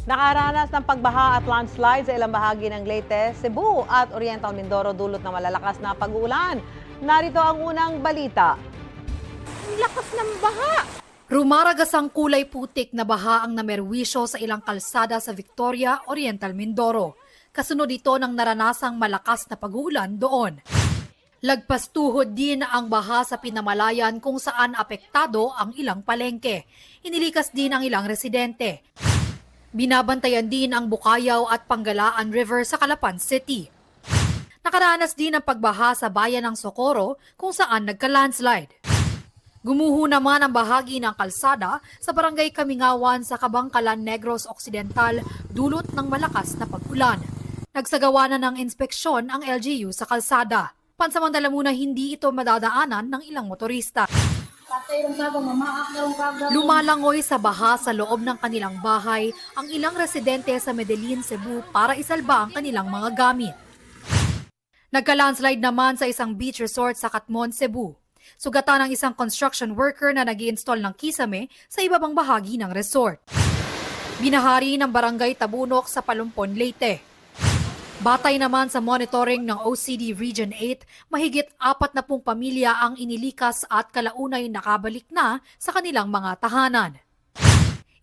Nakaranas ng pagbaha at landslide sa ilang bahagi ng Leyte, Cebu at Oriental Mindoro dulot ng malalakas na pag-uulan. Narito ang unang balita. Ang lakas ng baha! Rumaragas ang kulay putik na baha ang namerwisyo sa ilang kalsada sa Victoria, Oriental Mindoro. Kasunod ito ng naranasang malakas na pag-uulan doon. Lagpas tuhod din ang baha sa Pinamalayan kung saan apektado ang ilang palengke. Inilikas din ang ilang residente. Binabantayan din ang Bukayaw at Panggalaan River sa Calapan City. Nakaranas din ang pagbaha sa bayan ng Socorro kung saan nagka-landslide. Gumuho naman ang bahagi ng kalsada sa barangay Kamingawan sa Kabangkalan, Negros Occidental dulot ng malakas na pag-ulan. Nagsagawa na ng inspeksyon ang LGU sa kalsada. Pansamantala muna hindi ito madadaanan ng ilang motorista. Lumalangoy sa baha sa loob ng kanilang bahay ang ilang residente sa Medellin, Cebu para isalba ang kanilang mga gamit. Nagka-landslide naman sa isang beach resort sa Catmon, Cebu. Sugatan ng isang construction worker na nag-i-install ng kisame sa ibabang bahagi ng resort. Binahari ng barangay Tabunok sa Palumpon, Leyte. Batay naman sa monitoring ng OCD Region 8, mahigit 40 pamilya ang inilikas at kalaunay nakabalik na sa kanilang mga tahanan.